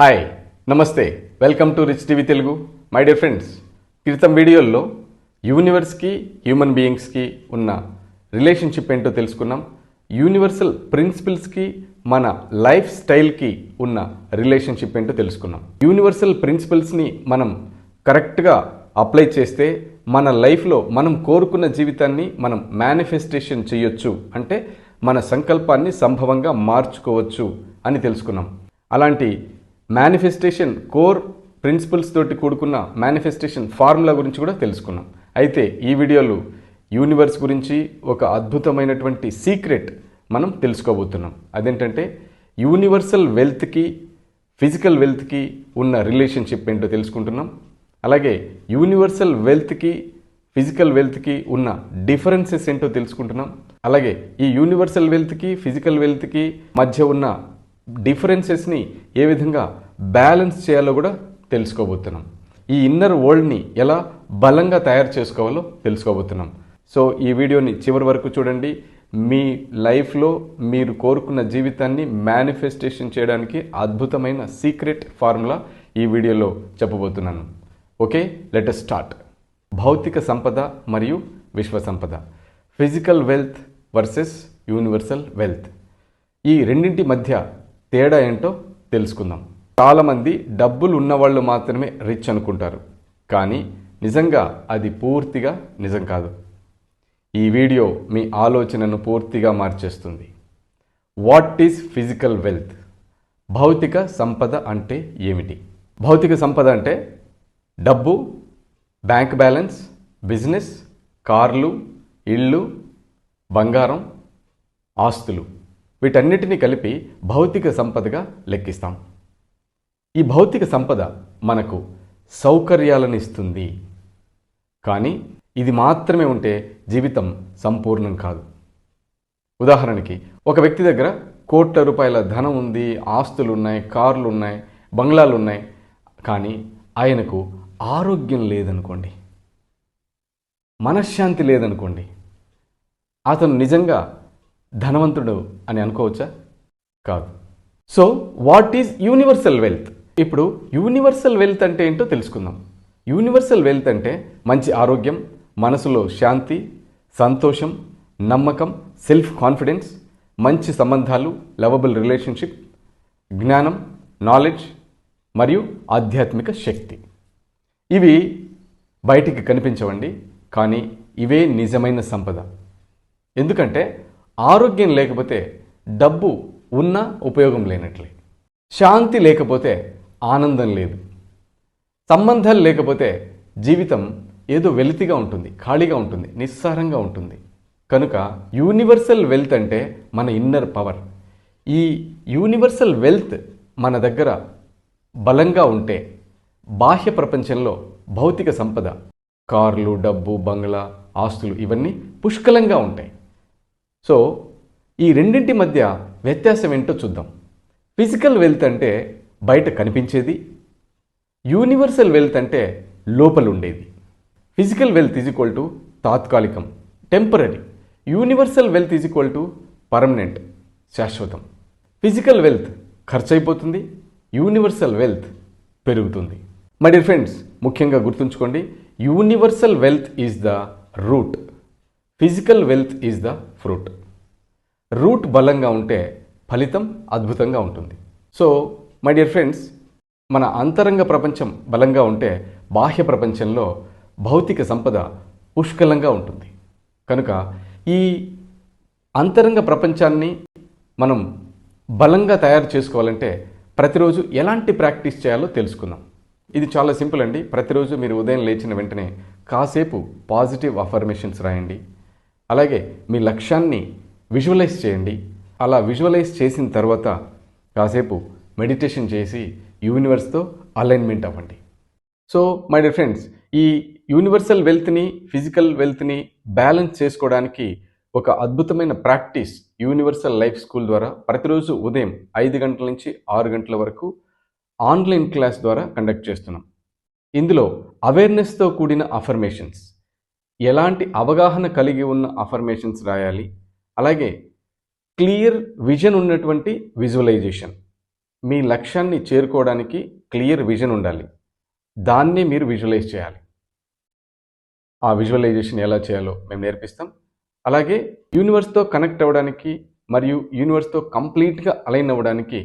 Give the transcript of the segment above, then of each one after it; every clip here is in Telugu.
హాయ్ నమస్తే welcome to rich TV Telugu. My dear friends, క్రితం వీడియోల్లో యూనివర్స్కి హ్యూమన్ బీయింగ్స్కి ఉన్న రిలేషన్షిప్ ఏంటో తెలుసుకున్నాం. యూనివర్సల్ ప్రిన్సిపల్స్కి మన లైఫ్ స్టైల్కి ఉన్న రిలేషన్షిప్ ఏంటో తెలుసుకున్నాం. యూనివర్సల్ ప్రిన్సిపల్స్ని మనం కరెక్ట్గా అప్లై చేస్తే మన లైఫ్లో మనం కోరుకున్న జీవితాన్ని మనం మేనిఫెస్టేషన్ చేయొచ్చు, అంటే మన సంకల్పాన్ని సంభవంగా మార్చుకోవచ్చు అని తెలుసుకున్నాం. అలాంటి మేనిఫెస్టేషన్ కోర్ ప్రిన్సిపల్స్ తోటి కూడుకున్న మేనిఫెస్టేషన్ ఫార్ములా గురించి కూడా తెలుసుకున్నాం. అయితే ఈ వీడియోలో యూనివర్స్ గురించి ఒక అద్భుతమైనటువంటి సీక్రెట్ మనం తెలుసుకోబోతున్నాం. అదేంటంటే యూనివర్సల్ వెల్త్కి ఫిజికల్ వెల్త్కి ఉన్న రిలేషన్షిప్ ఏంటో తెలుసుకుంటున్నాం. అలాగే యూనివర్సల్ వెల్త్కి ఫిజికల్ వెల్త్కి ఉన్న డిఫరెన్సెస్ ఏంటో తెలుసుకుంటున్నాం. అలాగే ఈ యూనివర్సల్ వెల్త్కి ఫిజికల్ వెల్త్కి మధ్య ఉన్న డిఫరెన్సెస్ని ఏ విధంగా బ్యాలెన్స్ చేయాలో కూడా తెలుసుకోబోతున్నాం. ఈ ఇన్నర్ వరల్డ్ని ఎలా బలంగా తయారు చేసుకోవాలో తెలుసుకోబోతున్నాం. సో ఈ వీడియోని చివరి వరకు చూడండి. మీ లైఫ్లో మీరు కోరుకున్న జీవితాన్ని మేనిఫెస్టేషన్ చేయడానికి అద్భుతమైన సీక్రెట్ ఫార్ములా ఈ వీడియోలో చెప్పబోతున్నాను. Okay, let us start. భౌతిక సంపద మరియు విశ్వ సంపద, physical wealth versus universal wealth, ఈ రెండింటి మధ్య తేడా ఏంటో తెలుసుకుందాం. చాలామంది డబ్బులు ఉన్నవాళ్ళు మాత్రమే రిచ్ అనుకుంటారు, కానీ నిజంగా అది పూర్తిగా నిజం కాదు. ఈ వీడియో మీ ఆలోచనను పూర్తిగా మార్చేస్తుంది. What is physical wealth? భౌతిక సంపద అంటే ఏమిటి? భౌతిక సంపద అంటే డబ్బు, బ్యాంక్ బ్యాలెన్స్, బిజినెస్, కార్లు, ఇళ్ళు, బంగారం, ఆస్తులు, వీటన్నిటినీ కలిపి భౌతిక సంపదగా లెక్కిస్తాం. ఈ భౌతిక సంపద మనకు సౌకర్యాలను ఇస్తుంది, కానీ ఇది మాత్రమే ఉంటే జీవితం సంపూర్ణం కాదు. ఉదాహరణకి, ఒక వ్యక్తి దగ్గర కోట్ల రూపాయల ధనం ఉంది, ఆస్తులు ఉన్నాయి, కార్లు ఉన్నాయి, బంగ్లాలు ఉన్నాయి, కానీ ఆయనకు ఆరోగ్యం లేదనుకోండి, మనశ్శాంతి లేదనుకోండి, అతను నిజంగా ధనవంతుడు అని అనుకోవచ్చా? కాదు. So what is universal wealth? ఇప్పుడు యూనివర్సల్ వెల్త్ అంటే ఏంటో తెలుసుకుందాం. యూనివర్సల్ వెల్త్ అంటే మంచి ఆరోగ్యం, మనసులో శాంతి, సంతోషం, నమ్మకం, సెల్ఫ్ కాన్ఫిడెన్స్, మంచి సంబంధాలు, లవబుల్ రిలేషన్షిప్, జ్ఞానం, నాలెడ్జ్ మరియు ఆధ్యాత్మిక శక్తి. ఇవి బయటికి కనిపించవండి, కానీ ఇవే నిజమైన సంపద. ఎందుకంటే ఆరోగ్యం లేకపోతే డబ్బు ఉన్నా ఉపయోగం లేనట్లే, శాంతి లేకపోతే ఆనందం లేదు, సంబంధాలు లేకపోతే జీవితం ఏదో వెలితిగా ఉంటుంది, ఖాళీగా ఉంటుంది, నిస్సారంగా ఉంటుంది. కనుక యూనివర్సల్ వెల్త్ అంటే మన ఇన్నర్ పవర్. ఈ యూనివర్సల్ వెల్త్ మన దగ్గర బలంగా ఉంటే బాహ్య ప్రపంచంలో భౌతిక సంపద, కార్లు, డబ్బు, బంగ్లా, ఆస్తులు ఇవన్నీ పుష్కలంగా ఉంటాయి. సో ఈ రెండింటి మధ్య వ్యత్యాసం ఏంటో చూద్దాం. ఫిజికల్ వెల్త్ అంటే బయట కనిపించేది, యూనివర్సల్ వెల్త్ అంటే లోపల ఉండేది. Physical wealth is equal to తాత్కాలికం, temporary. Universal wealth is equal to permanent, శాశ్వతం. ఫిజికల్ వెల్త్ ఖర్చు అయిపోతుంది, యూనివర్సల్ వెల్త్ పెరుగుతుంది. మై డియర్ ఫ్రెండ్స్, ముఖ్యంగా గుర్తుంచుకోండి, universal wealth is the root, physical wealth is the fruit. Root బలంగా ఉంటే ఫలితం అద్భుతంగా ఉంటుంది. సో మై డియర్ ఫ్రెండ్స్, మన అంతరంగ ప్రపంచం బలంగా ఉంటే బాహ్య ప్రపంచంలో భౌతిక సంపద పుష్కలంగా ఉంటుంది. కనుక ఈ అంతరంగ ప్రపంచాన్ని మనం బలంగా తయారు చేసుకోవాలంటే ప్రతిరోజు ఎలాంటి ప్రాక్టీస్ చేయాలో తెలుసుకుందాం. ఇది చాలా సింపుల్ అండి. ప్రతిరోజు మీరు ఉదయం లేచిన వెంటనే కాసేపు పాజిటివ్ అఫర్మేషన్స్ రాయండి. అలాగే మీ లక్ష్యాన్ని విజువలైజ్ చేయండి. అలా విజువలైజ్ చేసిన తర్వాత కాసేపు మెడిటేషన్ చేసి యూనివర్స్తో అలైన్మెంట్ అవ్వండి. సో మై డియర్ ఫ్రెండ్స్, ఈ యూనివర్సల్ వెల్త్ని ఫిజికల్ వెల్త్ని బ్యాలెన్స్ చేసుకోవడానికి ఒక అద్భుతమైన ప్రాక్టీస్ యూనివర్సల్ లైఫ్ స్కూల్ ద్వారా ప్రతిరోజు ఉదయం 5 గంటల నుంచి 6 గంటల వరకు ఆన్లైన్ క్లాస్ ద్వారా కండక్ట్ చేస్తున్నాం. ఇందులో అవేర్నెస్తో కూడిన అఫర్మేషన్స్, ఎలాంటి అవగాహన కలిగి ఉన్న అఫర్మేషన్స్ రాయాలి, అలాగే క్లియర్ విజన్ ఉన్నటువంటి విజువలైజేషన్, మీ లక్ష్యాన్ని చేరుకోవడానికి క్లియర్ విజన్ ఉండాలి. దాన్ని మీరు విజువలైజ్ చేయాలి. ఆ విజువలైజేషన్ ఎలా చేయాలో మేము నేర్పిస్తాం. అలాగే యూనివర్స్తో కనెక్ట్ అవ్వడానికి మరియు యూనివర్స్తో కంప్లీట్గా అలైన్ అవ్వడానికి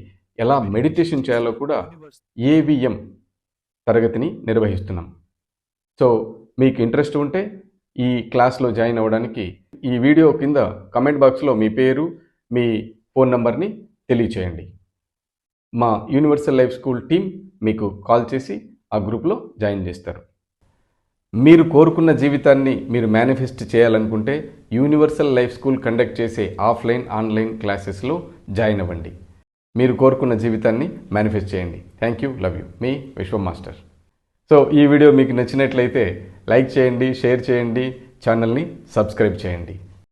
ఎలా మెడిటేషన్ చేయాలో కూడా ఏవిఎం తరగతిని నిర్వహిస్తున్నాం. సో మీకు ఇంట్రెస్ట్ ఉంటే ఈ క్లాస్లో జాయిన్ అవ్వడానికి ఈ వీడియో కింద కమెంట్ బాక్స్లో మీ పేరు, మీ ఫోన్ నంబర్ని తెలియచేయండి. మా యూనివర్సల్ లైఫ్ స్కూల్ టీం మీకు కాల్ చేసి ఆ గ్రూప్లో జాయిన్ చేస్తారు. మీరు కోరుకున్న జీవితాన్ని మీరు మేనిఫెస్ట్ చేయాలనుకుంటే యూనివర్సల్ లైఫ్ స్కూల్ కండక్ట్ చేసే ఆఫ్లైన్, ఆన్లైన్ క్లాసెస్లో జాయిన్ అవ్వండి. మీరు కోరుకున్న జీవితాన్ని మేనిఫెస్ట్ చేయండి. Thank you, love you, me Vishwam master. So ఈ వీడియో మీకు నచ్చినట్లయితే లైక్ చేయండి, షేర్ చేయండి, ఛానల్ని సబ్స్క్రైబ్ చేయండి.